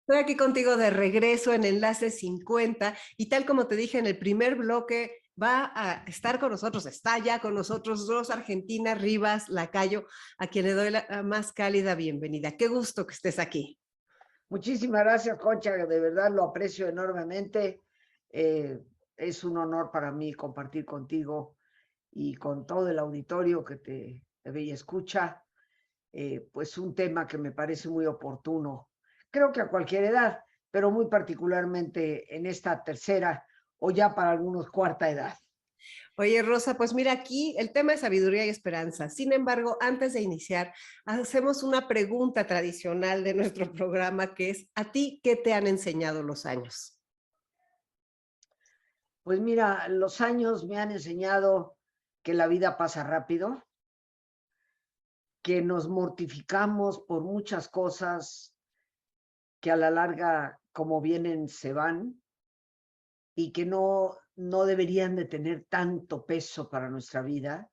Estoy aquí contigo de regreso en Enlace 50 y tal como te dije en el primer bloque, va a estar con nosotros, está ya con nosotros Rosa Argentina Rivas Lacayo, a quien le doy la más cálida bienvenida. Qué gusto que estés aquí. Muchísimas gracias, Concha, de verdad lo aprecio enormemente. Eh, es un honor para mí compartir contigo y con todo el auditorio que te ve y escucha, pues un tema que me parece muy oportuno. Creo que a cualquier edad, pero muy particularmente en esta tercera o ya para algunos cuarta edad. Oye, Rosa, pues mira, aquí el tema es sabiduría y esperanza. Sin embargo, antes de iniciar, hacemos una pregunta tradicional de nuestro programa, que es, ¿a ti qué te han enseñado los años? Pues mira, los años me han enseñado que la vida pasa rápido, que nos mortificamos por muchas cosas que a la larga, como vienen, se van y que no deberían de tener tanto peso para nuestra vida,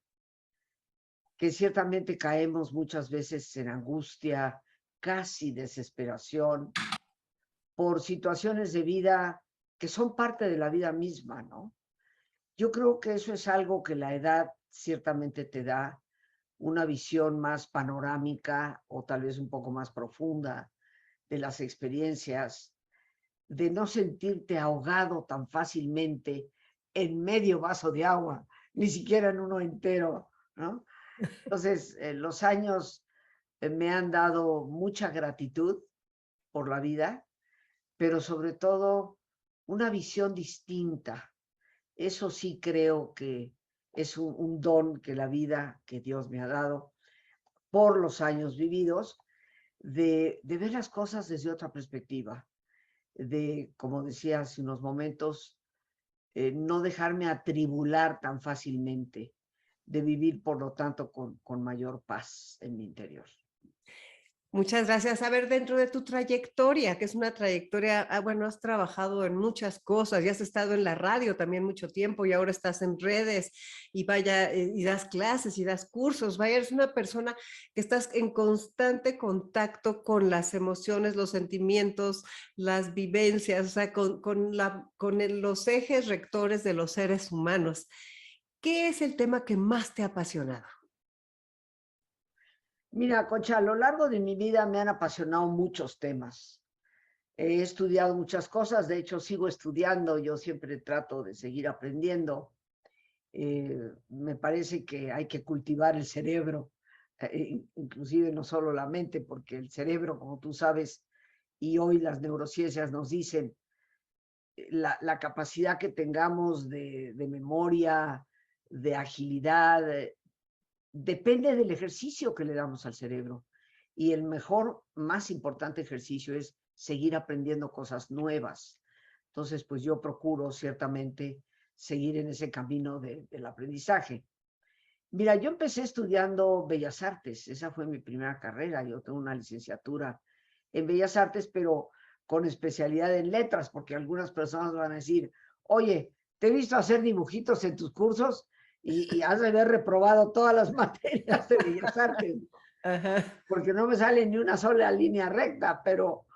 que ciertamente caemos muchas veces en angustia, casi desesperación, por situaciones de vida que son parte de la vida misma, ¿no? Yo creo que eso es algo que la edad ciertamente te da, una visión más panorámica o tal vez un poco más profunda de las experiencias, de no sentirte ahogado tan fácilmente en medio vaso de agua, ni siquiera en uno entero, ¿no? Entonces, los años me han dado mucha gratitud por la vida, pero sobre todo una visión distinta. Eso sí creo que es un don que la vida, que Dios me ha dado por los años vividos, de ver las cosas desde otra perspectiva, de, como decía hace unos momentos, no dejarme atribular tan fácilmente, de vivir, por lo tanto, con mayor paz en mi interior. Muchas gracias. A ver, dentro de tu trayectoria, que es una trayectoria, bueno, has trabajado en muchas cosas, ya has estado en la radio también mucho tiempo y ahora estás en redes y vaya, y das clases y das cursos, vaya, eres una persona que estás en constante contacto con las emociones, los sentimientos, las vivencias, o sea, los ejes rectores de los seres humanos. ¿Qué es el tema que más te ha apasionado? Mira, Concha, a lo largo de mi vida me han apasionado muchos temas. He estudiado muchas cosas, de hecho sigo estudiando, yo siempre trato de seguir aprendiendo. Me parece que hay que cultivar el cerebro, inclusive no solo la mente, porque el cerebro, como tú sabes, y hoy las neurociencias nos dicen, la capacidad que tengamos de memoria, de agilidad, depende del ejercicio que le damos al cerebro. Y el mejor, más importante ejercicio es seguir aprendiendo cosas nuevas. Entonces, pues yo procuro ciertamente seguir en ese camino del aprendizaje. Mira, yo empecé estudiando Bellas Artes, esa fue mi primera carrera, yo tengo una licenciatura en Bellas Artes, pero con especialidad en letras, porque algunas personas van a decir, oye, te he visto hacer dibujitos en tus cursos y has de haber reprobado todas las materias de Bellas Artes, Ajá. porque no me sale ni una sola línea recta, pero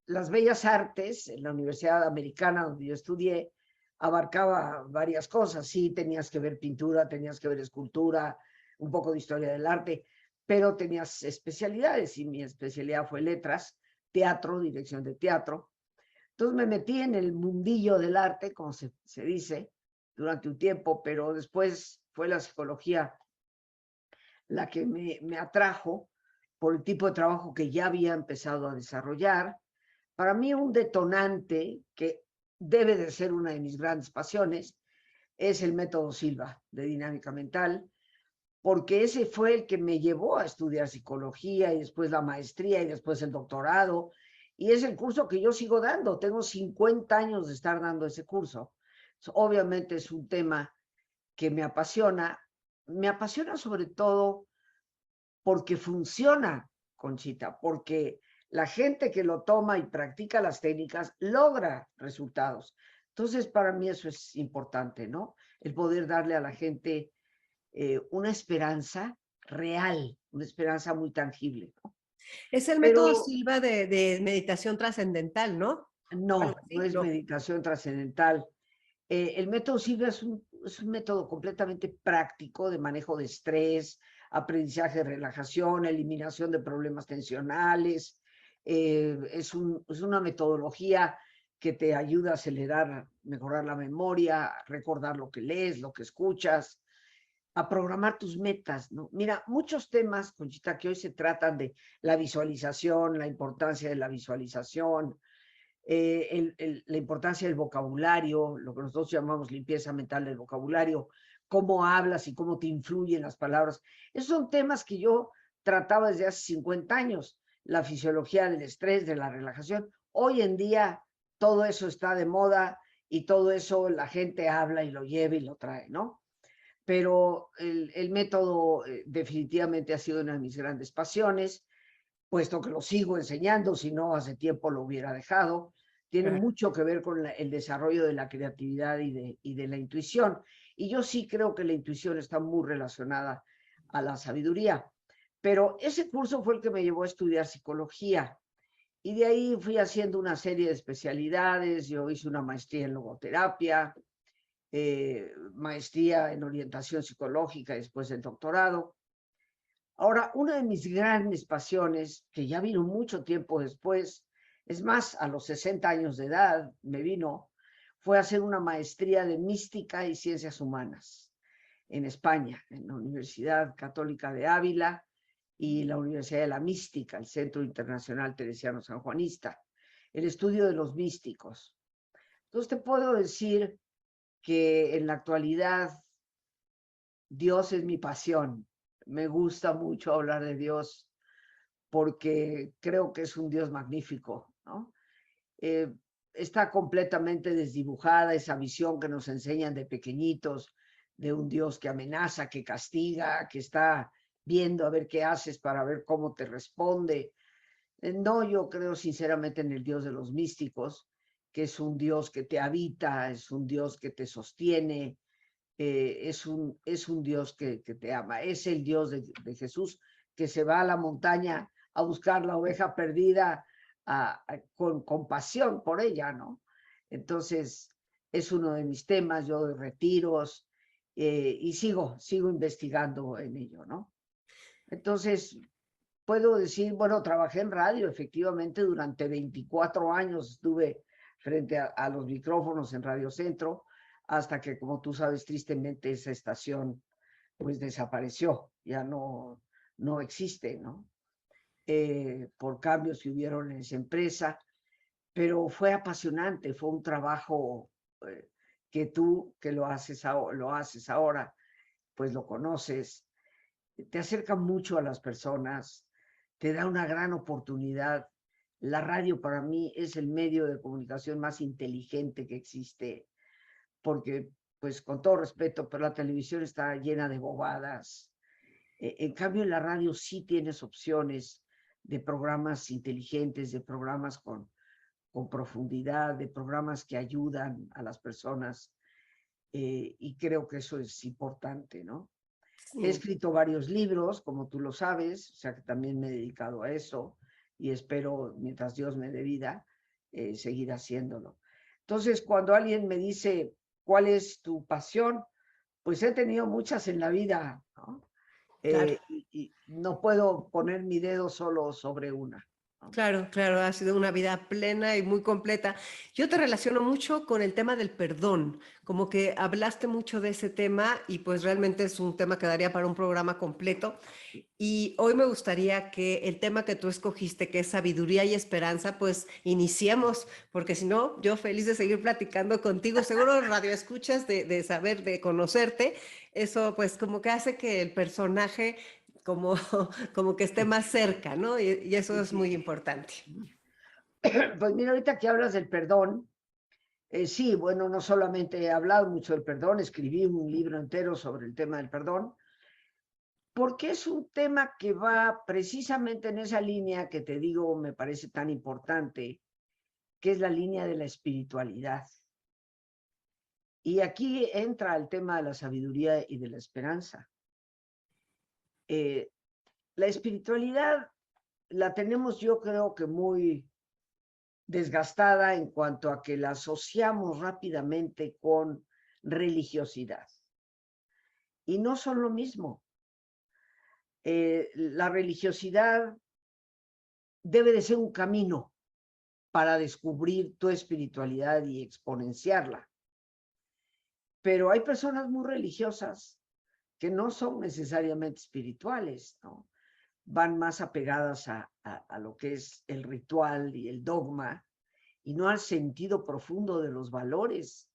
las Bellas Artes, en la Universidad Americana donde yo estudié, abarcaba varias cosas. Sí, tenías que ver pintura, tenías que ver escultura, un poco de historia del arte, pero tenías especialidades y mi especialidad fue letras, teatro, dirección de teatro. Entonces me metí en el mundillo del arte, como se dice, durante un tiempo, pero después fue la psicología la que me atrajo por el tipo de trabajo que ya había empezado a desarrollar. Para mí un detonante que debe de ser una de mis grandes pasiones es el método Silva de dinámica mental, porque ese fue el que me llevó a estudiar psicología y después la maestría y después el doctorado. Y es el curso que yo sigo dando. Tengo 50 años de estar dando ese curso. Obviamente es un tema que me apasiona. Me apasiona sobre todo porque funciona, Conchita, porque la gente que lo toma y practica las técnicas logra resultados. Entonces, para mí eso es importante, ¿no? El poder darle a la gente una esperanza real, una esperanza muy tangible, ¿no? Es el método Pero Silva de meditación trascendental, ¿no? O algo no, no así, es no. meditación trascendental. El método Silva es un método completamente práctico de manejo de estrés, aprendizaje de relajación, eliminación de problemas tensionales. Es una metodología que te ayuda a acelerar, mejorar la memoria, recordar lo que lees, lo que escuchas, a programar tus metas, ¿no? Mira, muchos temas, Conchita, que hoy se tratan de la visualización, la importancia de la visualización, la importancia del vocabulario, lo que nosotros llamamos limpieza mental del vocabulario, cómo hablas y cómo te influyen las palabras. Esos son temas que yo trataba desde hace 50 años, la fisiología del estrés, de la relajación. Hoy en día todo eso está de moda y todo eso la gente habla y lo lleva y lo trae, ¿no? Pero el método definitivamente ha sido una de mis grandes pasiones, puesto que lo sigo enseñando, si no hace tiempo lo hubiera dejado. Tiene Claro. mucho que ver con el desarrollo de la creatividad y de la intuición. Y yo sí creo que la intuición está muy relacionada a la sabiduría. Pero ese curso fue el que me llevó a estudiar psicología. Y de ahí fui haciendo una serie de especialidades. Yo hice una maestría en logoterapia, maestría en orientación psicológica, después el doctorado. Ahora, una de mis grandes pasiones, que ya vino mucho tiempo después, es más, a los 60 años de edad me vino, fue hacer una maestría de mística y ciencias humanas en España, en la Universidad Católica de Ávila y la Universidad de la Mística, el Centro Internacional Teresiano Sanjuanista, el estudio de los místicos. Entonces te puedo decir que en la actualidad Dios es mi pasión. Me gusta mucho hablar de Dios porque creo que es un Dios magnífico, ¿no? Eh, Está completamente desdibujada esa visión que nos enseñan de pequeñitos de un Dios que amenaza, que castiga, que está viendo a ver qué haces para ver cómo te responde. No, yo creo sinceramente en el Dios de los místicos, que es un Dios que te habita, es un Dios que te sostiene, es un Dios que te ama, es el Dios de Jesús que se va a la montaña a buscar la oveja perdida con compasión por ella, ¿no? Entonces, es uno de mis temas, yo de retiros, y sigo investigando en ello, ¿no? Entonces, puedo decir, bueno, trabajé en radio, efectivamente, durante 24 años estuve frente a los micrófonos en Radio Centro, hasta que, como tú sabes, tristemente esa estación pues desapareció, ya no existe, ¿no? Por cambios que hubieron en esa empresa, pero fue apasionante, fue un trabajo que tú, que lo haces ahora, pues lo conoces, te acerca mucho a las personas, te da una gran oportunidad. La radio para mí es el medio de comunicación más inteligente que existe, porque, pues con todo respeto, pero la televisión está llena de bobadas. En cambio, en la radio sí tienes opciones de programas inteligentes, de programas con profundidad, de programas que ayudan a las personas, y creo que eso es importante, ¿no? He Sí. escrito varios libros, como tú lo sabes, o sea que también me he dedicado a eso y espero, mientras Dios me dé vida, seguir haciéndolo. Entonces, cuando alguien me dice, ¿cuál es tu pasión? Pues he tenido muchas en la vida, ¿no? Claro. Y no puedo poner mi dedo solo sobre una, ¿no? Claro, claro, ha sido una vida plena y muy completa. Yo te relaciono mucho con el tema del perdón, como que hablaste mucho de ese tema y pues realmente es un tema que daría para un programa completo. Y hoy me gustaría que el tema que tú escogiste, que es sabiduría y esperanza, pues iniciemos, porque si no, yo feliz de seguir platicando contigo, seguro radio escuchas de saber, de conocerte, eso pues como que hace que el personaje como, como que esté más cerca, ¿no? Y eso Sí, es sí. muy importante. Pues mira, ahorita que hablas del perdón, sí, bueno, no solamente he hablado mucho del perdón, escribí un libro entero sobre el tema del perdón, porque es un tema que va precisamente en esa línea que te digo me parece tan importante, que es la línea de la espiritualidad. Y aquí entra el tema de la sabiduría y de la esperanza. La espiritualidad la tenemos, yo creo que muy desgastada en cuanto a que la asociamos rápidamente con religiosidad. Y no son lo mismo. La religiosidad debe de ser un camino para descubrir tu espiritualidad y exponenciarla. Pero hay personas muy religiosas que no son necesariamente espirituales, ¿no? Van más apegadas a lo que es el ritual y el dogma y no al sentido profundo de los valores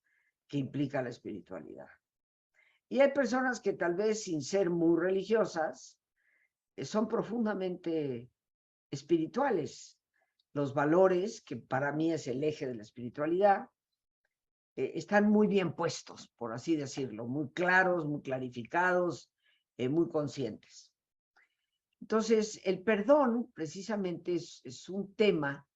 que implica la espiritualidad. Y hay personas que tal vez sin ser muy religiosas son profundamente espirituales. Los valores, que para mí es el eje de la espiritualidad, están muy bien puestos, por así decirlo, muy claros, muy clarificados, muy conscientes. Entonces, el perdón precisamente es un tema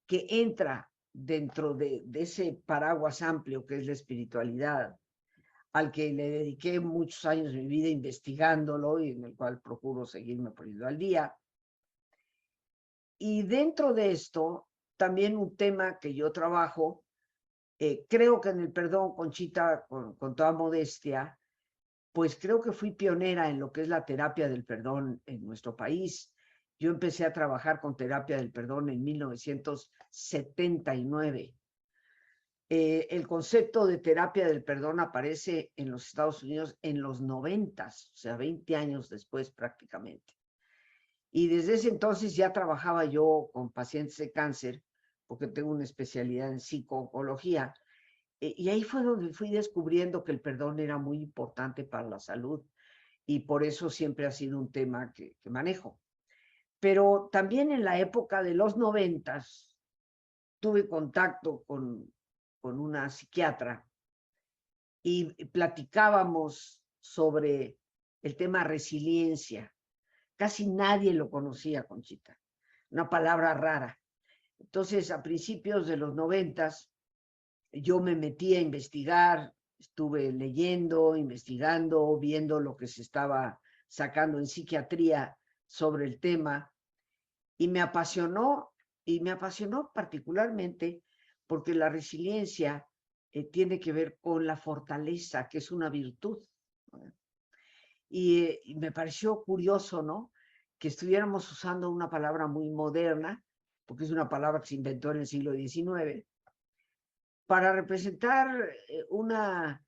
que entra dentro de ese paraguas amplio que es la espiritualidad, al que le dediqué muchos años de mi vida investigándolo y en el cual procuro seguirme poniendo al día. Y dentro de esto, también un tema que yo trabajo, creo que en el perdón, Conchita, con toda modestia, pues creo que fui pionera en lo que es la terapia del perdón en nuestro país. Yo empecé a trabajar con terapia del perdón en 1979. El concepto de terapia del perdón aparece en los Estados Unidos en los 90s, o sea, 20 años después prácticamente. Y desde ese entonces ya trabajaba yo con pacientes de cáncer, porque tengo una especialidad en psico-oncología, y ahí fue donde fui descubriendo que el perdón era muy importante para la salud, y por eso siempre ha sido un tema que manejo. Pero también en la época de los 90s tuve contacto con una psiquiatra y platicábamos sobre el tema resiliencia. Casi nadie lo conocía, Conchita, una palabra rara. Entonces, a principios de los 90s, yo me metí a investigar, estuve leyendo, investigando, viendo lo que se estaba sacando en psiquiatría sobre el tema, y me apasionó particularmente porque la resiliencia tiene que ver con la fortaleza, que es una virtud. Y me pareció curioso, ¿no? Que estuviéramos usando una palabra muy moderna, porque es una palabra que se inventó en el siglo XIX, para representar una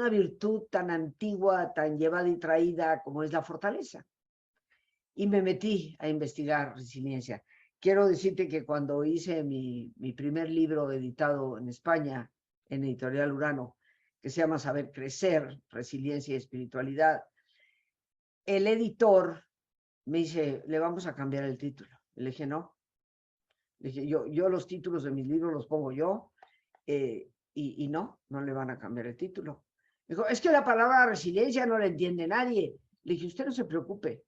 virtud tan antigua, tan llevada y traída como es la fortaleza. Y me metí a investigar resiliencia. Quiero decirte que cuando hice mi primer libro editado en España, en Editorial Urano, que se llama Saber Crecer, Resiliencia y Espiritualidad, el editor me dice, le vamos a cambiar el título. Le dije, no. Le dije, yo los títulos de mis libros los pongo yo, y no le van a cambiar el título. Dijo, es que la palabra resiliencia no la entiende nadie. Le dije, usted no se preocupe,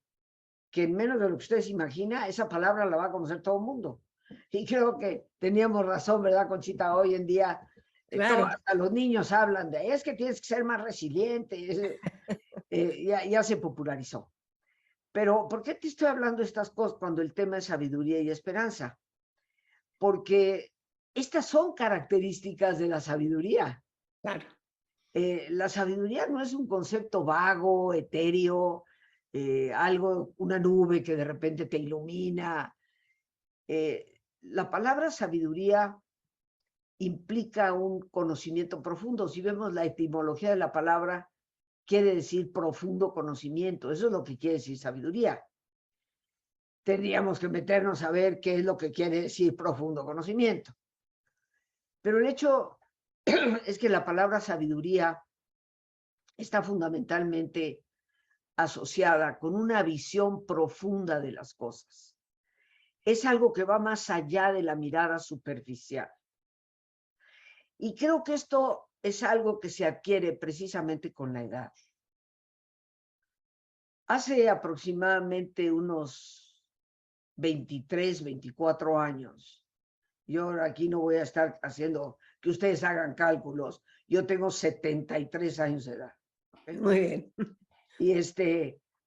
que en menos de lo que usted se imagina, esa palabra la va a conocer todo el mundo. Y creo que teníamos razón, ¿verdad, Conchita? Hoy en día, Claro. hasta los niños hablan de, es que tienes que ser más resiliente. Ya se popularizó. Pero, ¿por qué te estoy hablando de estas cosas cuando el tema es sabiduría y esperanza? Porque estas son características de la sabiduría. Claro. La sabiduría no es un concepto vago, etéreo, algo, una nube que de repente te ilumina. La palabra sabiduría implica un conocimiento profundo. Si vemos la etimología de la palabra, quiere decir profundo conocimiento. Eso es lo que quiere decir sabiduría. Tendríamos que meternos a ver qué es lo que quiere decir profundo conocimiento. Pero el hecho es que la palabra sabiduría está fundamentalmente asociada con una visión profunda de las cosas. Es algo que va más allá de la mirada superficial. Y creo que esto es algo que se adquiere precisamente con la edad. Hace aproximadamente unos 23, 24 años, yo aquí no voy a estar haciendo que ustedes hagan cálculos, yo tengo 73 años de edad. Muy bien. Y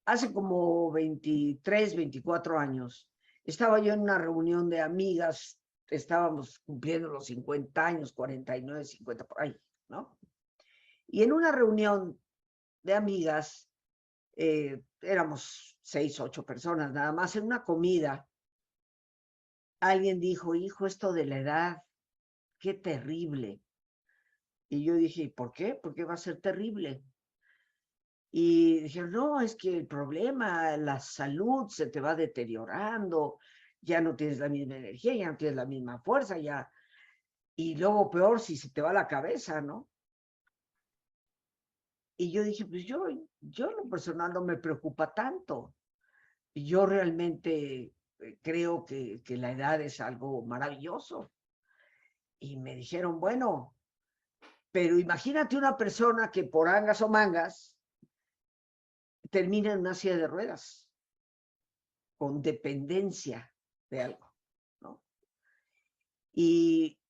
hace como 23, 24 años, estaba yo en una reunión de amigas, estábamos cumpliendo los 50 años, 49, 50 por ahí, ¿no? Y en una reunión de amigas, éramos 6, 8 personas nada más, en una comida, alguien dijo, hijo, esto de la edad, qué terrible. Y yo dije, ¿y por qué? ¿Por qué va a ser terrible? Y dijeron, no, es que el problema, la salud se te va deteriorando, ya no tienes la misma energía, ya no tienes la misma fuerza, ya. Y luego peor si se te va la cabeza, ¿no? Y yo dije, pues yo en lo personal no me preocupa tanto. Yo realmente creo que la edad es algo maravilloso. Y me dijeron, bueno, pero imagínate una persona que por angas o mangas termina en una silla de ruedas, con dependencia de algo, ¿no? Y,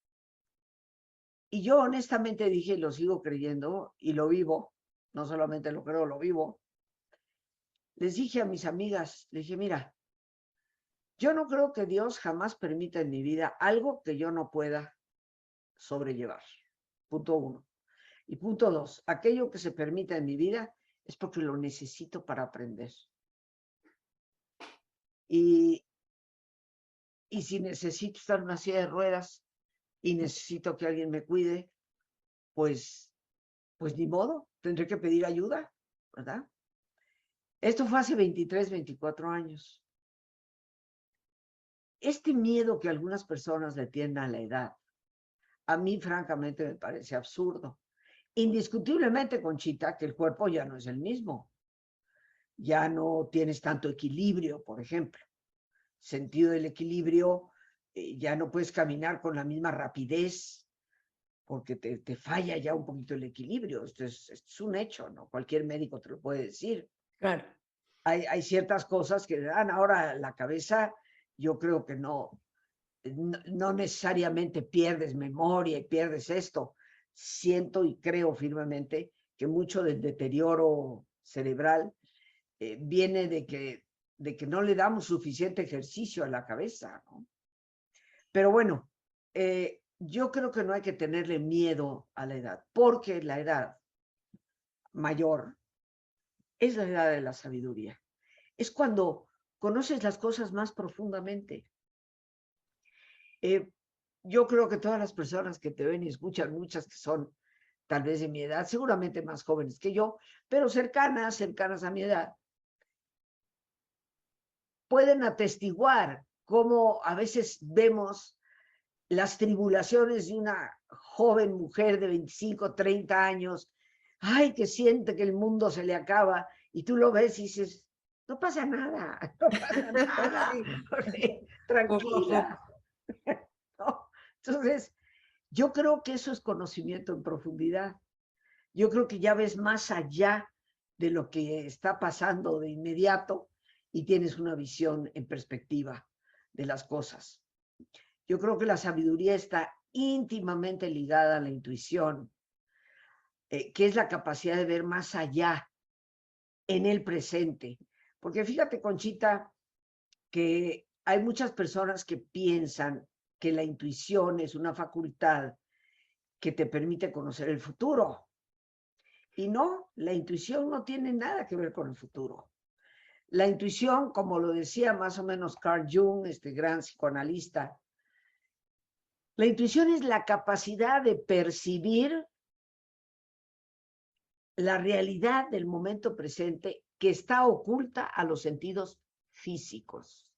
y yo honestamente dije, lo sigo creyendo y lo vivo, no solamente lo creo, lo vivo. Les dije a mis amigas, les dije, mira, yo no creo que Dios jamás permita en mi vida algo que yo no pueda sobrellevar. Punto 1. Y punto 2, aquello que se permita en mi vida es porque lo necesito para aprender. Y, y si necesito estar en una silla de ruedas y necesito que alguien me cuide, pues, pues ni modo, tendré que pedir ayuda, ¿verdad? Esto fue hace 23, 24 años. Este miedo que algunas personas le tienen a la edad, a mí francamente me parece absurdo. Indiscutiblemente, Conchita, que el cuerpo ya no es el mismo. Ya no tienes tanto equilibrio, por ejemplo. Sentido del equilibrio, ya no puedes caminar con la misma rapidez porque te falla ya un poquito el equilibrio. Esto es un hecho, ¿no? Cualquier médico te lo puede decir. Claro. Hay ciertas cosas que le dan ahora la cabeza, yo creo que no necesariamente pierdes memoria y pierdes esto. Siento y creo firmemente que mucho del deterioro cerebral viene de que no le damos suficiente ejercicio a la cabeza, ¿no? Pero bueno, yo creo que no hay que tenerle miedo a la edad, porque la edad mayor es la edad de la sabiduría. Es cuando conoces las cosas más profundamente. Yo creo que todas las personas que te ven y escuchan, muchas que son tal vez de mi edad, seguramente más jóvenes que yo, pero cercanas a mi edad, pueden atestiguar cómo a veces vemos las tribulaciones de una joven mujer de 25, 30 años, ay, que siente que el mundo se le acaba, y tú lo ves y dices, no pasa nada, no pasa nada, Sí, poco a tranquila. poco. ¿No? Entonces, yo creo que eso es conocimiento en profundidad. Yo creo que ya ves más allá de lo que está pasando de inmediato y tienes una visión en perspectiva de las cosas. Yo creo que la sabiduría está íntimamente ligada a la intuición, que es la capacidad de ver más allá en el presente. Porque fíjate, Conchita, que hay muchas personas que piensan que la intuición es una facultad que te permite conocer el futuro. Y no, la intuición no tiene nada que ver con el futuro. La intuición, como lo decía más o menos Carl Jung, este gran psicoanalista, la intuición es la capacidad de percibir la realidad del momento presente que está oculta a los sentidos físicos.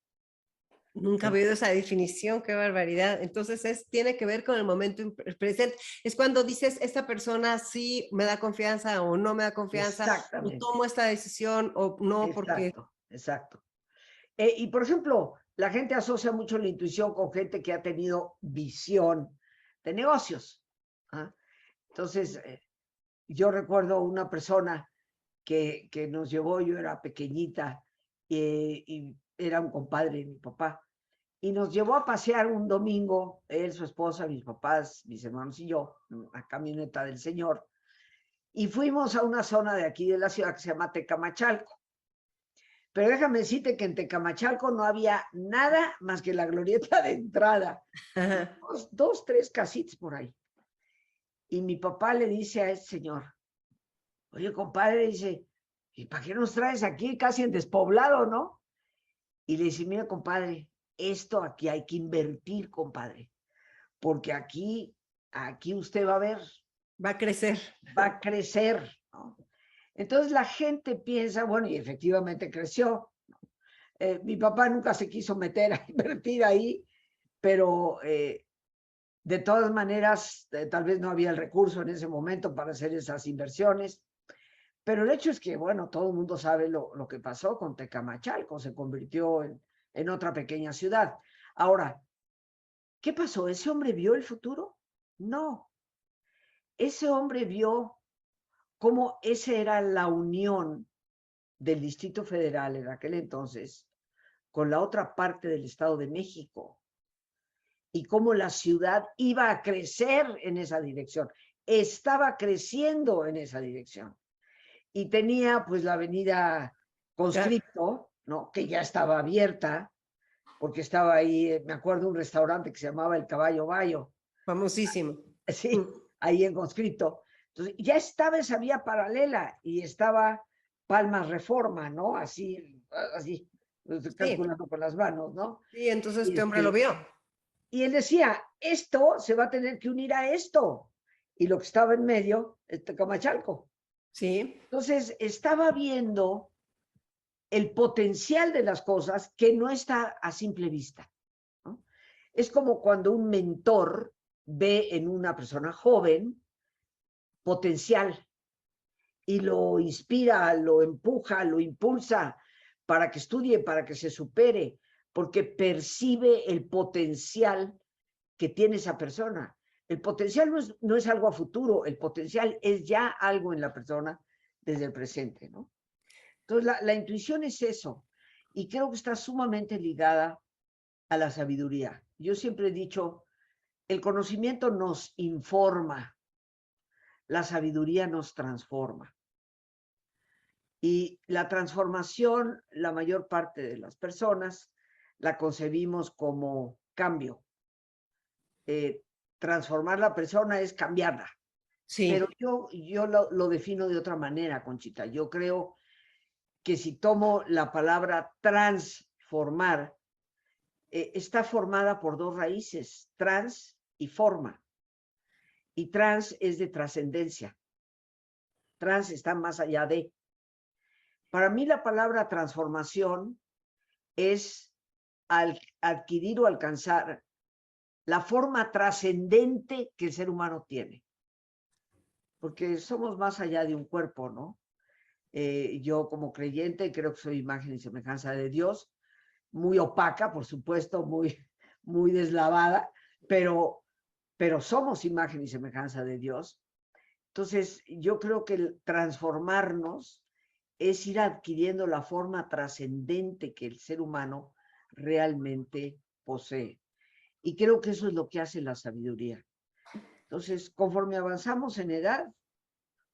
Nunca había oído esa definición, qué barbaridad. Entonces tiene que ver con el momento presente. Es cuando dices, esta persona sí me da confianza o no me da confianza, o Exactamente. tomo esta decisión o no, porque... Exacto, exacto. Y por ejemplo, la gente asocia mucho la intuición con gente que ha tenido visión de negocios. ¿Ah? Entonces, yo recuerdo una persona que nos llevó, yo era pequeñita, y era un compadre de mi papá, y nos llevó a pasear un domingo, él, su esposa, mis papás, mis hermanos y yo, en la camioneta del señor, y fuimos a una zona de aquí de la ciudad que se llama Tecamachalco. Pero déjame decirte que en Tecamachalco no había nada más que la glorieta de entrada. Ajá. Dos, tres casitas por ahí. Y mi papá le dice a este señor, oye, compadre, dice, ¿y para qué nos traes aquí casi en despoblado, no? Y le dice, mira, compadre, esto aquí hay que invertir, compadre, porque aquí usted va a ver, Va a crecer. va a crecer, ¿no? Entonces la gente piensa, bueno, y efectivamente creció. Mi papá nunca se quiso meter a invertir ahí, pero de todas maneras, tal vez no había el recurso en ese momento para hacer esas inversiones. Pero el hecho es que, bueno, todo el mundo sabe lo que pasó con Tecamachalco, se convirtió en otra pequeña ciudad. Ahora, ¿qué pasó? ¿Ese hombre vio el futuro? No. Ese hombre vio cómo esa era la unión del Distrito Federal en aquel entonces con la otra parte del Estado de México y cómo la ciudad iba a crecer en esa dirección, estaba creciendo en esa dirección. Y tenía pues la avenida Conscripto, ¿no? Que ya estaba abierta, porque estaba ahí, me acuerdo, un restaurante que se llamaba El Caballo Bayo, Famosísimo. sí, ahí en Conscripto. Entonces, ya estaba esa vía paralela y estaba Palmas Reforma, ¿no? Así, estoy Sí, calculando con las manos, ¿no? sí, entonces Y, este hombre lo vio. y él decía, esto se va a tener que unir a esto. Y lo que estaba en medio, Camachalco. Sí, Entonces, estaba viendo el potencial de las cosas que no está a simple vista, ¿no? Es como cuando un mentor ve en una persona joven potencial y lo inspira, lo empuja, lo impulsa para que estudie, para que se supere, porque percibe el potencial que tiene esa persona. El potencial no es algo a futuro, el potencial es ya algo en la persona desde el presente, ¿no? Entonces, la intuición es eso, y creo que está sumamente ligada a la sabiduría. Yo siempre he dicho, el conocimiento nos informa, la sabiduría nos transforma. Y la transformación, la mayor parte de las personas la concebimos como cambio. Transformar la persona es cambiarla. Pero sí. yo lo defino de otra manera, Conchita. Yo creo que si tomo la palabra transformar, está formada por dos raíces, trans y forma. Y trans es de trascendencia. Trans está más allá de. Para mí la palabra transformación es adquirir o alcanzar la forma trascendente que el ser humano tiene. Porque somos más allá de un cuerpo, ¿no? Yo como creyente creo que soy imagen y semejanza de Dios, muy opaca, por supuesto, muy deslavada, pero somos imagen y semejanza de Dios. Entonces, yo creo que el transformarnos es ir adquiriendo la forma trascendente que el ser humano realmente posee. Y creo que eso es lo que hace la sabiduría. Entonces, conforme avanzamos en edad,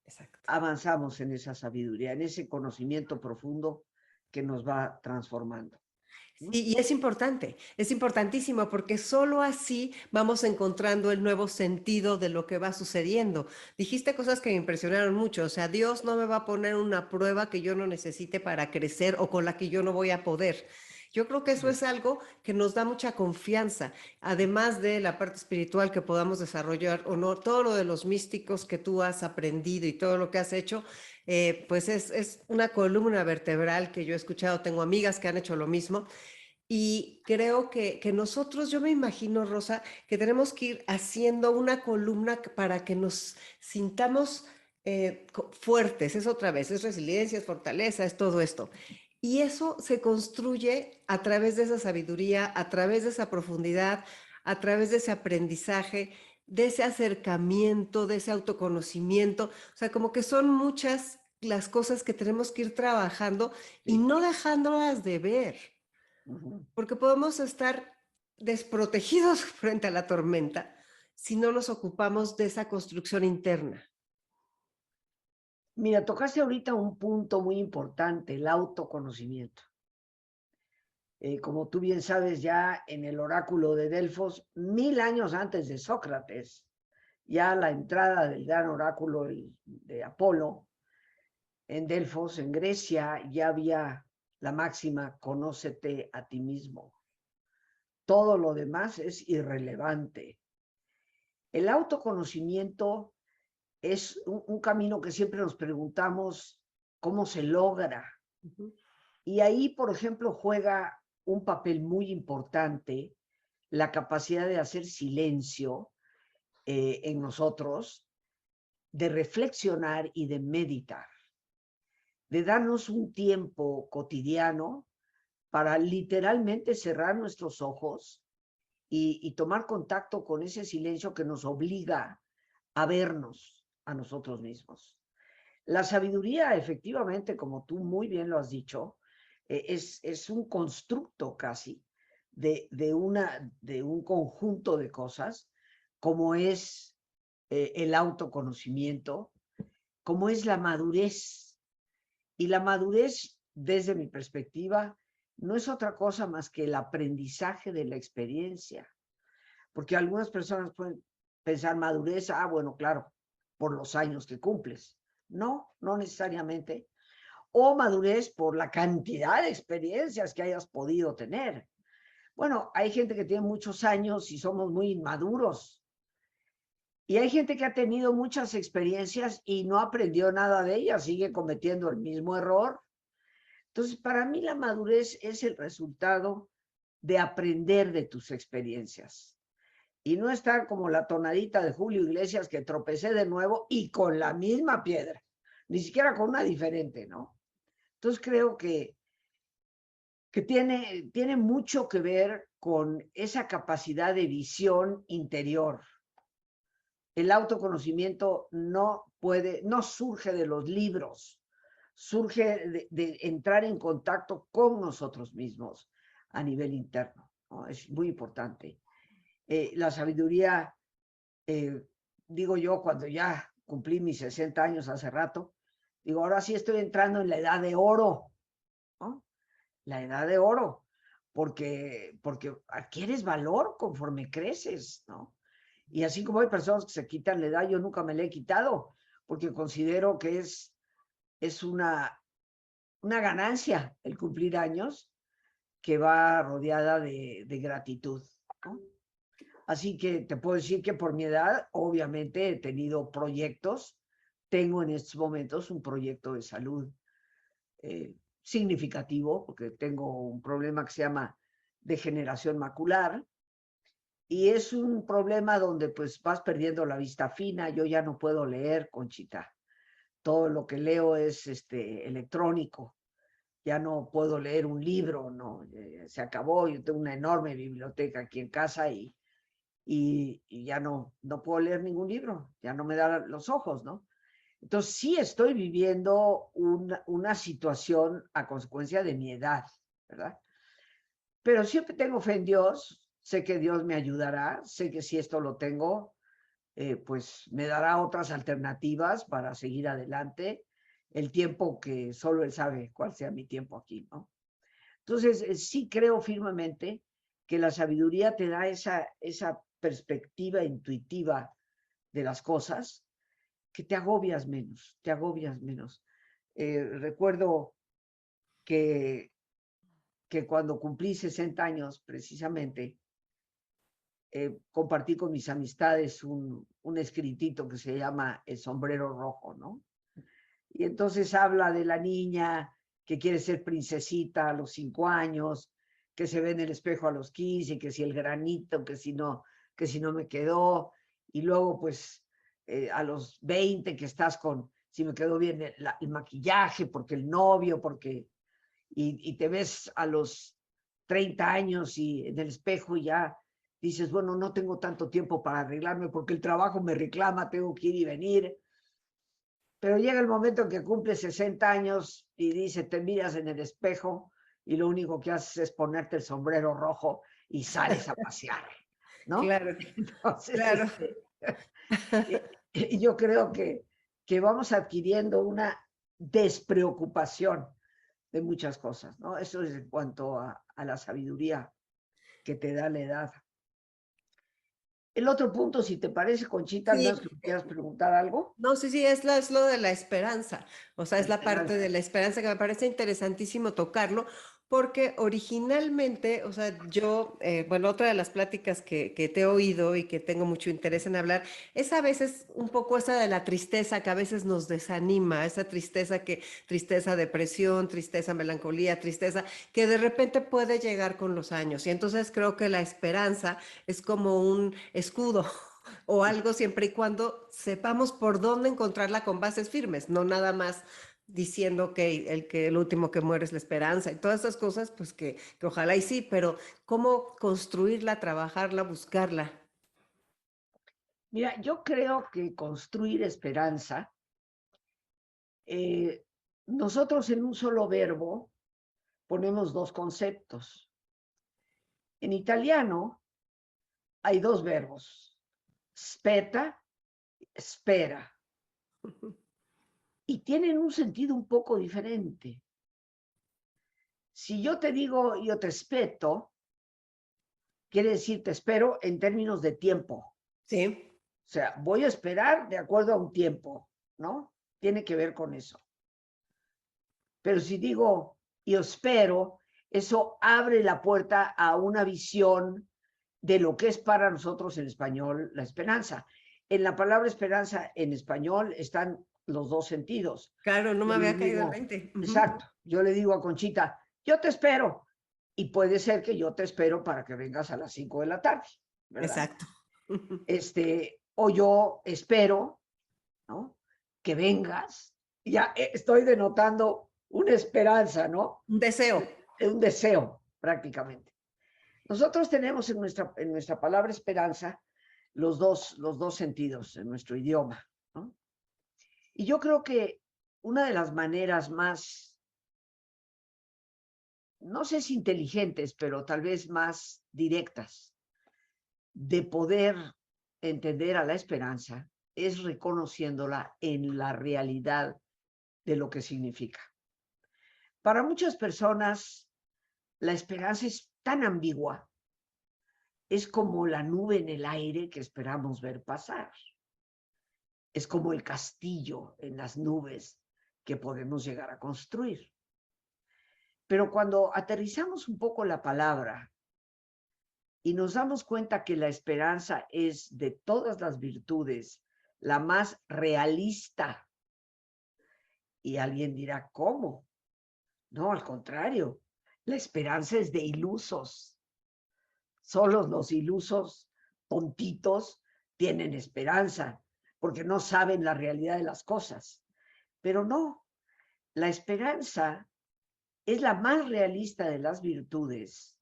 Exacto. avanzamos en esa sabiduría, en ese conocimiento profundo que nos va transformando, ¿no? Sí, y es importantísimo porque solo así vamos encontrando el nuevo sentido de lo que va sucediendo. Dijiste cosas que me impresionaron mucho, o sea, Dios no me va a poner una prueba que yo no necesite para crecer o con la que yo no voy a poder. Yo creo que eso es algo que nos da mucha confianza, además de la parte espiritual que podamos desarrollar o no, todo lo de los místicos que tú has aprendido y todo lo que has hecho, pues es una columna vertebral que yo he escuchado, tengo amigas que han hecho lo mismo. Y creo que nosotros, yo me imagino, Rosa, que tenemos que ir haciendo una columna para que nos sintamos fuertes. Es otra vez, es resiliencia, es fortaleza, es todo esto. Y eso se construye a través de esa sabiduría, a través de esa profundidad, a través de ese aprendizaje, de ese acercamiento, de ese autoconocimiento. O sea, como que son muchas las cosas que tenemos que ir trabajando y Sí. no dejándolas de ver. Uh-huh. Porque podemos estar desprotegidos frente a la tormenta si no nos ocupamos de esa construcción interna. Mira, tocaste ahorita un punto muy importante, el autoconocimiento. como tú bien sabes, ya en el oráculo de Delfos, 1000 años antes de Sócrates, ya la entrada del gran oráculo de Apolo en Delfos, en Grecia, ya había la máxima, conócete a ti mismo. Todo lo demás es irrelevante. El autoconocimiento es un camino que siempre nos preguntamos cómo se logra. Y ahí, por ejemplo, juega un papel muy importante la capacidad de hacer silencio en nosotros, de reflexionar y de meditar, de darnos un tiempo cotidiano para literalmente cerrar nuestros ojos y tomar contacto con ese silencio que nos obliga a vernos a nosotros mismos. La sabiduría, efectivamente, como tú muy bien lo has dicho, es un constructo casi de un conjunto de cosas, como es el autoconocimiento, como es la madurez. Y la madurez, desde mi perspectiva, no es otra cosa más que el aprendizaje de la experiencia. Porque algunas personas pueden pensar madurez, bueno, claro, por los años que cumples. No, no necesariamente. O madurez por la cantidad de experiencias que hayas podido tener. Bueno, hay gente que tiene muchos años y somos muy inmaduros. Y hay gente que ha tenido muchas experiencias y no aprendió nada de ellas, sigue cometiendo el mismo error. Entonces, para mí la madurez es el resultado de aprender de tus experiencias y no estar como la tonadita de Julio Iglesias que tropecé de nuevo y con la misma piedra, ni siquiera con una diferente, ¿no? Entonces creo que tiene mucho que ver con esa capacidad de visión interior. El autoconocimiento no surge de los libros, surge de entrar en contacto con nosotros mismos a nivel interno, ¿no? Es muy importante. La sabiduría, digo yo, cuando ya cumplí mis 60 años hace rato, digo, ahora sí estoy entrando en la edad de oro, ¿no? La edad de oro, porque adquieres valor conforme creces, ¿no? Y así como hay personas que se quitan la edad, yo nunca me la he quitado, porque considero que es una ganancia el cumplir años que va rodeada de gratitud, ¿no? Así que te puedo decir que por mi edad, obviamente he tenido proyectos. Tengo en estos momentos un proyecto de salud significativo, porque tengo un problema que se llama degeneración macular, y es un problema donde pues vas perdiendo la vista fina. Yo ya no puedo leer, Conchita. Todo lo que leo es electrónico. Ya no puedo leer un libro, no, se acabó. Yo tengo una enorme biblioteca aquí en casa y ya no puedo leer ningún libro, ya no me da los ojos, ¿no? Entonces sí estoy viviendo una situación a consecuencia de mi edad, ¿verdad? Pero siempre tengo fe en Dios, sé que Dios me ayudará, sé que si esto lo tengo, pues me dará otras alternativas para seguir adelante el tiempo que solo Él sabe cuál sea mi tiempo aquí, ¿no? Entonces, sí creo firmemente que la sabiduría te da esa perspectiva intuitiva de las cosas, que te agobias menos, te agobias menos. Recuerdo que cuando cumplí 60 años, precisamente, compartí con mis amistades un escritito que se llama El sombrero rojo, ¿no? Y entonces habla de la niña que quiere ser princesita a los 5 años, que se ve en el espejo a los 15, que si el granito, que si no me quedó, y luego pues a los 20 que estás con, si me quedó bien el maquillaje, porque el novio, y te ves a los 30 años y en el espejo y ya dices, bueno, no tengo tanto tiempo para arreglarme porque el trabajo me reclama, tengo que ir y venir. Pero llega el momento en que cumple 60 años y dice, te miras en el espejo y lo único que haces es ponerte el sombrero rojo y sales a pasear, ¿no? Claro, Entonces, claro. yo creo que vamos adquiriendo una despreocupación de muchas cosas, ¿no? Eso es en cuanto a la sabiduría que te da la edad. El otro punto, si te parece, Conchita, al Sí, menos que me quieras preguntar algo. no, sí, sí, es lo de la esperanza, o sea, La es la parte esperanza. de la esperanza que me parece interesantísimo tocarlo, porque originalmente, o sea, yo, bueno, otra de las pláticas que te he oído y que tengo mucho interés en hablar, es a veces un poco esa de la tristeza que a veces nos desanima, esa tristeza tristeza, depresión, tristeza, melancolía, tristeza, que de repente puede llegar con los años. Y entonces creo que la esperanza es como un escudo o algo siempre y cuando sepamos por dónde encontrarla con bases firmes, no nada más diciendo que el último que muere es la esperanza y todas esas cosas, pues que ojalá y sí, pero cómo construirla, trabajarla, buscarla. Mira, yo creo que construir esperanza, eh, nosotros en un solo verbo ponemos dos conceptos. En italiano hay dos verbos, speta, espera, y tienen un sentido un poco diferente. Si yo te digo yo te espeto, quiere decir te espero en términos de tiempo. Sí, O sea, voy a esperar de acuerdo a un tiempo, ¿no? Tiene que ver con eso. Pero si digo yo espero, eso abre la puerta a una visión de lo que es para nosotros en español la esperanza. En la palabra esperanza en español están los dos sentidos. claro, no me Yo le había caído el digo, 20. exacto, yo le digo a Conchita, yo te espero. Y puede ser que yo te espero para que vengas a las 5 de la tarde, ¿verdad? Exacto. O yo espero, ¿no? Que vengas. Ya estoy denotando una esperanza, ¿no? Un deseo. Un deseo, prácticamente. Nosotros tenemos en nuestra palabra esperanza los dos sentidos en nuestro idioma, ¿no? Y yo creo que una de las maneras más, no sé si inteligentes, pero tal vez más directas de poder entender a la esperanza es reconociéndola en la realidad de lo que significa. Para muchas personas, la esperanza es tan ambigua, es como la nube en el aire que esperamos ver pasar. Es como el castillo en las nubes que podemos llegar a construir. Pero cuando aterrizamos un poco la palabra y nos damos cuenta que la esperanza es de todas las virtudes la más realista, y alguien dirá, ¿cómo? No, al contrario, la esperanza es de ilusos. Solo los ilusos, tontitos, tienen esperanza, porque no saben la realidad de las cosas. Pero no, la esperanza es la más realista de las virtudes,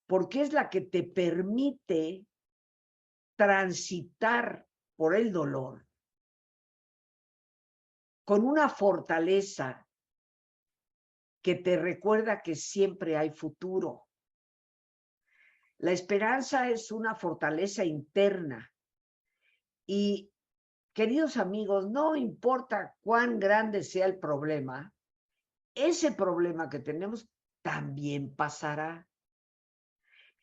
porque es la que te permite transitar por el dolor con una fortaleza que te recuerda que siempre hay futuro. La esperanza es una fortaleza interna y, queridos amigos, no importa cuán grande sea el problema, ese problema que tenemos también pasará.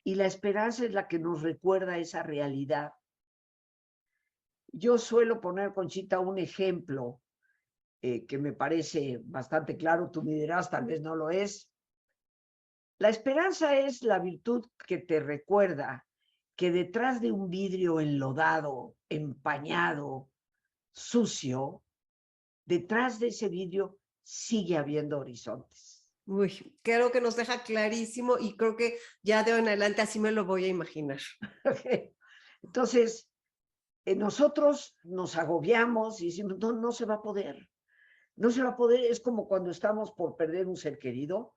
Y la esperanza es la que nos recuerda esa realidad. Yo suelo poner, Conchita, un ejemplo que me parece bastante claro, tú me dirás, tal vez no lo es. La esperanza es la virtud que te recuerda que detrás de un vidrio enlodado, empañado, sucio, detrás de ese vidrio sigue habiendo horizontes. Uy, creo que nos deja clarísimo y creo que ya de hoy en adelante así me lo voy a imaginar. Entonces, nosotros nos agobiamos y decimos, no, no se va a poder. No se va a poder, es como cuando estamos por perder un ser querido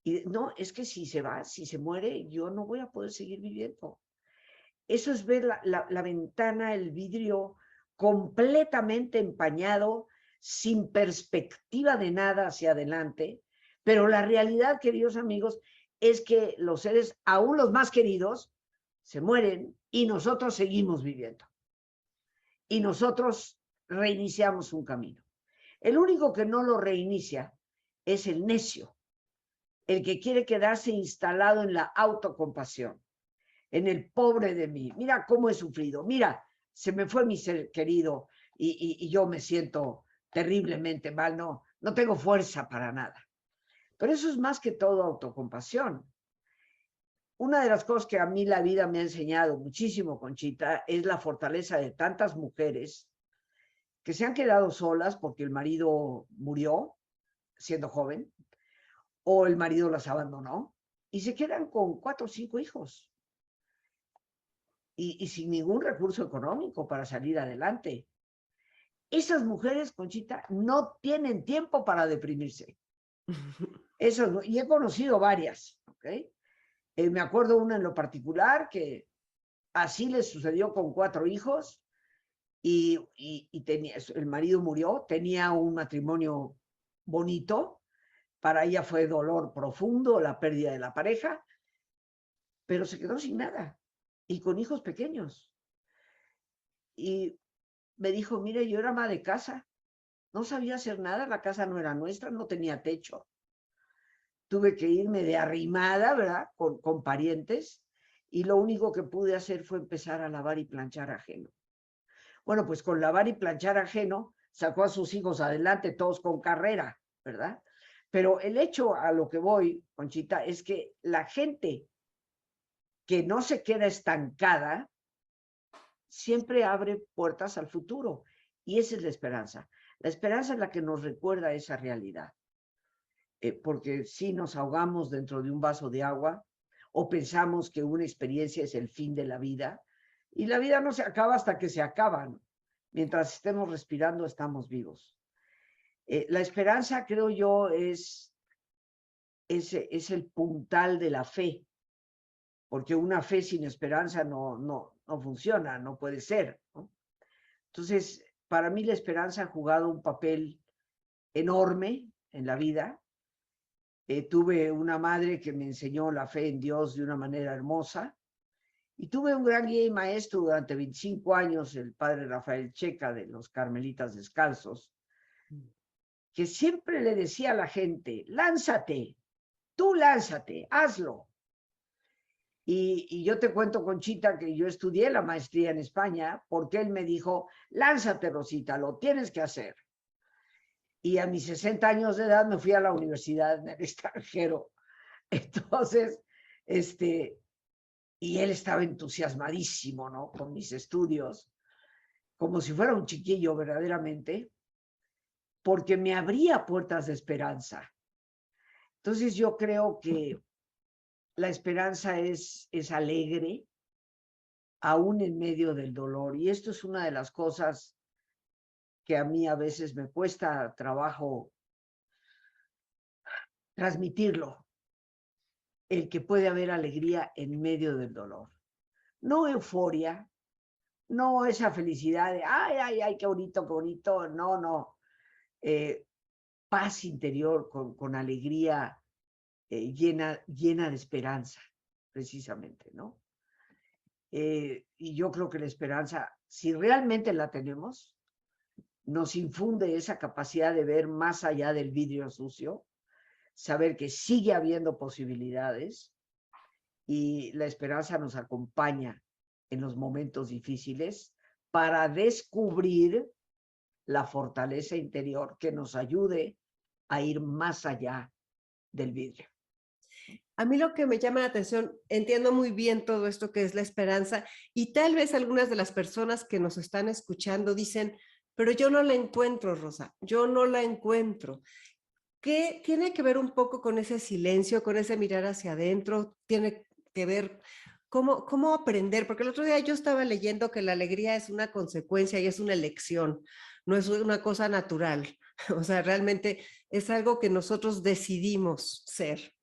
y no, es que si se va, si se muere, yo no voy a poder seguir viviendo. Eso es ver la ventana, el vidrio completamente empañado, sin perspectiva de nada hacia adelante, pero la realidad, queridos amigos, es que los seres, aún los más queridos, se mueren y nosotros seguimos viviendo. Y nosotros reiniciamos un camino. El único que no lo reinicia es el necio, el que quiere quedarse instalado en la autocompasión, en el pobre de mí. Mira cómo he sufrido, mira, se me fue mi ser querido y yo me siento terriblemente mal, no tengo fuerza para nada. Pero eso es más que todo autocompasión. Una de las cosas que a mí la vida me ha enseñado muchísimo, Conchita, es la fortaleza de tantas mujeres que se han quedado solas porque el marido murió siendo joven o el marido las abandonó y se quedan con 4 o 5 hijos y sin ningún recurso económico para salir adelante. Esas mujeres, Conchita, no tienen tiempo para deprimirse. Eso, y he conocido varias, ¿ok? Me acuerdo una en lo particular que así le sucedió con 4 hijos y tenía, el marido murió, tenía un matrimonio bonito, para ella fue dolor profundo la pérdida de la pareja, pero se quedó sin nada y con hijos pequeños. Y me dijo, mire, yo era ama de casa, no sabía hacer nada, la casa no era nuestra, no tenía techo. Tuve que irme de arrimada, ¿verdad? Con parientes, y lo único que pude hacer fue empezar a lavar y planchar ajeno. Bueno, pues con lavar y planchar ajeno, sacó a sus hijos adelante, todos con carrera, ¿verdad? Pero el hecho a lo que voy, Conchita, es que la gente que no se queda estancada, siempre abre puertas al futuro. Y esa es la esperanza. La esperanza es la que nos recuerda esa realidad. Porque si nos ahogamos dentro de un vaso de agua o pensamos que una experiencia es el fin de la vida, y la vida no se acaba hasta que se acaba, ¿no? Mientras estemos respirando, estamos vivos. La esperanza, creo yo, es el puntal de la fe, porque una fe sin esperanza no funciona, no puede ser, ¿no? Entonces, para mí la esperanza ha jugado un papel enorme en la vida. Tuve una madre que me enseñó la fe en Dios de una manera hermosa, y tuve un gran guía y maestro durante 25 años, el padre Rafael Checa de los Carmelitas Descalzos, que siempre le decía a la gente, lánzate, tú lánzate, hazlo. Y yo te cuento, Conchita, que yo estudié la maestría en España porque él me dijo, lánzate, Rosita, lo tienes que hacer. Y a mis 60 años de edad me fui a la universidad en el extranjero. Entonces, y él estaba entusiasmadísimo, ¿no? Con mis estudios, como si fuera un chiquillo verdaderamente, porque me abría puertas de esperanza. Entonces yo creo que la esperanza es alegre, aún en medio del dolor. Y esto es una de las cosas que a mí a veces me cuesta trabajo transmitirlo, el que puede haber alegría en medio del dolor. No euforia, no esa felicidad de, ay, qué bonito, no. Paz interior con alegría llena de esperanza, precisamente, ¿no? Y yo creo que la esperanza, si realmente la tenemos, nos infunde esa capacidad de ver más allá del vidrio sucio, saber que sigue habiendo posibilidades y la esperanza nos acompaña en los momentos difíciles para descubrir la fortaleza interior que nos ayude a ir más allá del vidrio. A mí lo que me llama la atención, entiendo muy bien todo esto que es la esperanza y tal vez algunas de las personas que nos están escuchando dicen, pero yo no la encuentro, Rosa, yo no la encuentro. ¿Qué tiene que ver un poco con ese silencio, con ese mirar hacia adentro? Tiene que ver cómo aprender, porque el otro día yo estaba leyendo que la alegría es una consecuencia y es una elección, no es una cosa natural. O sea, realmente es algo que nosotros decidimos ser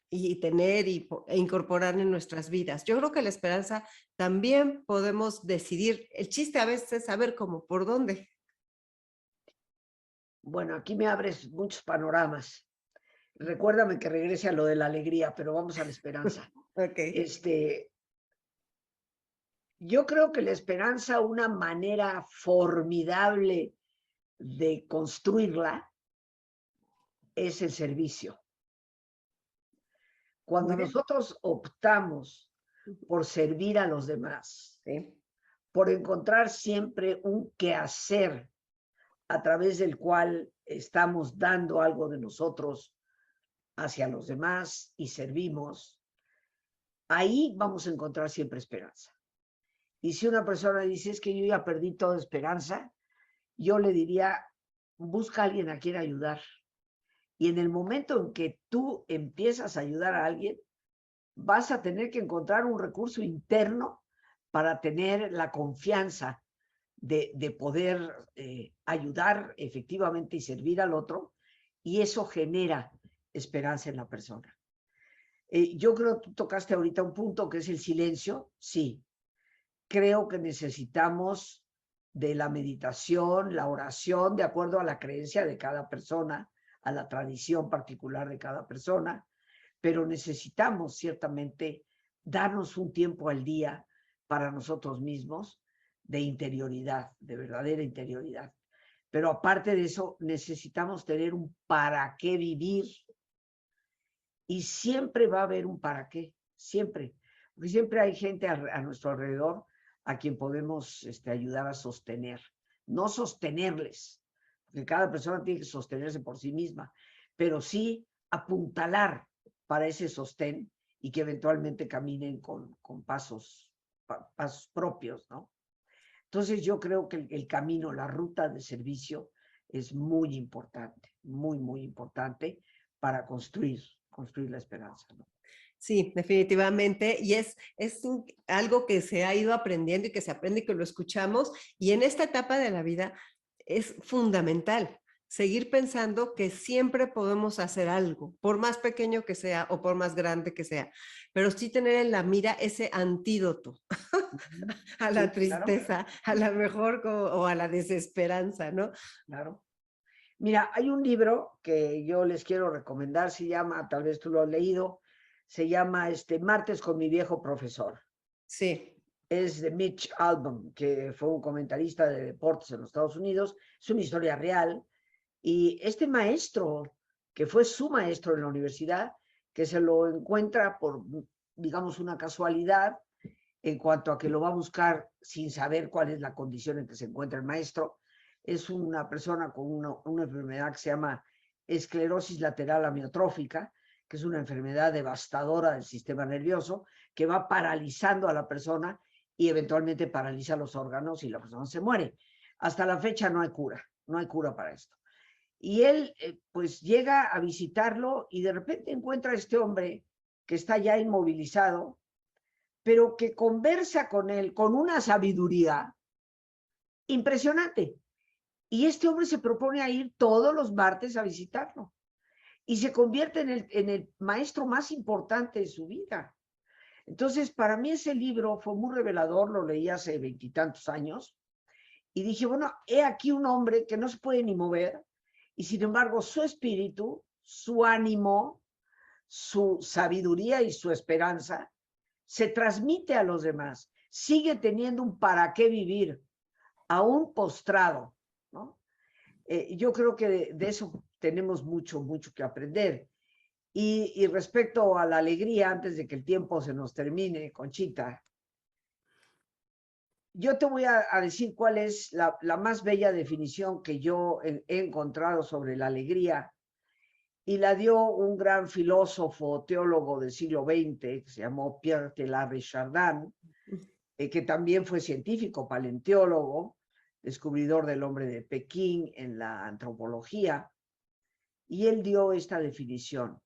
y tener e incorporar en nuestras vidas. Yo creo que la esperanza también podemos decidir. El chiste a veces es saber cómo, por dónde. Bueno, aquí me abres muchos panoramas. Recuérdame que regrese a lo de la alegría, pero vamos a la esperanza. Ok. Yo creo que la esperanza, una manera formidable de construirla, es el servicio. Cuando Muy bien. nosotros optamos por servir a los demás, Sí. por encontrar siempre un quehacer a través del cual estamos dando algo de nosotros hacia los demás y servimos, ahí vamos a encontrar siempre esperanza. Y si una persona dice, es que yo ya perdí toda esperanza, yo le diría, busca a alguien a quien ayudar. Y en el momento en que tú empiezas a ayudar a alguien, vas a tener que encontrar un recurso interno para tener la confianza de poder ayudar efectivamente y servir al otro, y eso genera esperanza en la persona. Yo creo que tú tocaste ahorita un punto que es el silencio. Sí, creo que necesitamos de la meditación, la oración, de acuerdo a la creencia de cada persona, a la tradición particular de cada persona, pero necesitamos ciertamente darnos un tiempo al día para nosotros mismos de interioridad, de verdadera interioridad. Pero aparte de eso, necesitamos tener un para qué vivir, y siempre va a haber un para qué, siempre, porque siempre hay gente a nuestro alrededor a quien podemos ayudar a sostener, no sostenerles, porque cada persona tiene que sostenerse por sí misma, pero sí apuntalar para ese sostén y que eventualmente caminen con pasos propios, ¿no? Entonces yo creo que el camino, la ruta de servicio es muy importante, muy, muy importante para construir la esperanza, ¿no? Sí, definitivamente. Y algo que se ha ido aprendiendo y que se aprende y que lo escuchamos. Y en esta etapa de la vida es fundamental seguir pensando que siempre podemos hacer algo, por más pequeño que sea o por más grande que sea, pero sí tener en la mira ese antídoto a la Sí, claro, tristeza, a la mejor o a la desesperanza, ¿no? claro. Mira, hay un libro que yo les quiero recomendar, se llama, tal vez tú lo has leído, se llama Martes con mi viejo profesor. Sí. Es de Mitch Albom, que fue un comentarista de deportes en los Estados Unidos. Es una historia real. Y este maestro, que fue su maestro en la universidad, que se lo encuentra por, digamos, una casualidad, en cuanto a que lo va a buscar sin saber cuál es la condición en que se encuentra el maestro. Es una persona con una enfermedad que se llama esclerosis lateral amiotrófica, que es una enfermedad devastadora del sistema nervioso, que va paralizando a la persona y eventualmente paraliza los órganos y la persona se muere. Hasta la fecha no hay cura para esto. Y él pues llega a visitarlo y de repente encuentra a este hombre que está ya inmovilizado, pero que conversa con él con una sabiduría impresionante. Y este hombre se propone a ir todos los martes a visitarlo y se convierte en el maestro más importante de su vida. Entonces, para mí ese libro fue muy revelador, lo leí hace 20 y tantos años, y dije, bueno, he aquí un hombre que no se puede ni mover, y sin embargo su espíritu, su ánimo, su sabiduría y su esperanza se transmite a los demás, sigue teniendo un para qué vivir, aún postrado, ¿no? Yo creo que de eso tenemos mucho, mucho que aprender. Y respecto a la alegría, antes de que el tiempo se nos termine, Conchita, yo te voy a decir cuál es la más bella definición que yo he encontrado sobre la alegría, y la dio un gran filósofo, teólogo del siglo XX, que se llamó Pierre Teilhard Chardin, que también fue científico, paleontólogo, descubridor del hombre de Pekín en la antropología, y él dio esta definición: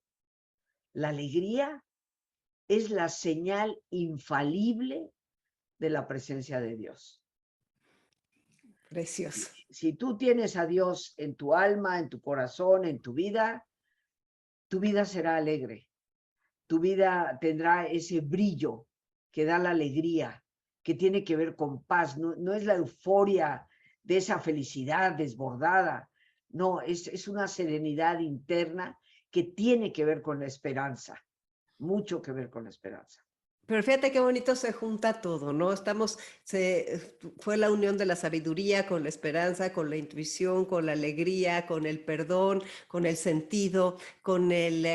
la alegría es la señal infalible de la presencia de Dios. Precioso. Si tú tienes a Dios en tu alma, en tu corazón, en tu vida será alegre, tu vida tendrá ese brillo que da la alegría, que tiene que ver con paz, no es la euforia de esa felicidad desbordada, no, es una serenidad interna que tiene que ver con la esperanza, mucho que ver con la esperanza. Pero fíjate qué bonito se junta todo, ¿no? Fue la unión de la sabiduría con la esperanza, con la intuición, con la alegría, con el perdón, con el sentido, con el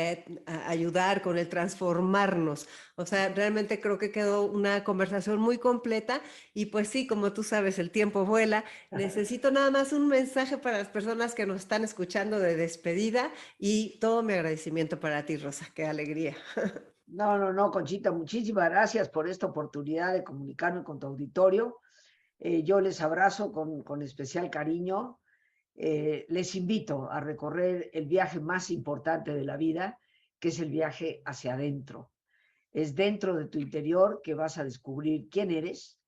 ayudar, con el transformarnos. O sea, realmente creo que quedó una conversación muy completa y pues sí, como tú sabes, el tiempo vuela. Necesito nada más un mensaje para las personas que nos están escuchando de despedida y todo mi agradecimiento para ti, Rosa. Qué alegría. No, no, no, Conchita, muchísimas gracias por esta oportunidad de comunicarme con tu auditorio. Yo les abrazo con especial cariño. Les invito a recorrer el viaje más importante de la vida, que es el viaje hacia adentro. Es dentro de tu interior que vas a descubrir quién eres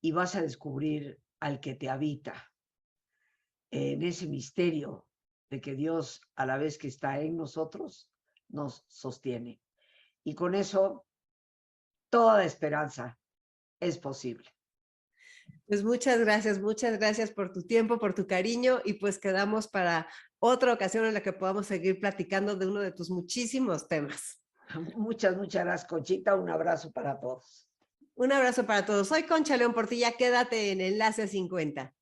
y vas a descubrir al que te habita, en ese misterio de que Dios, a la vez que está en nosotros, nos sostiene. Y con eso, toda esperanza es posible. Pues muchas gracias por tu tiempo, por tu cariño y pues quedamos para otra ocasión en la que podamos seguir platicando de uno de tus muchísimos temas. Muchas, muchas gracias, Conchita. Un abrazo para todos. Un abrazo para todos. Soy Concha León Portilla, quédate en Enlace 50.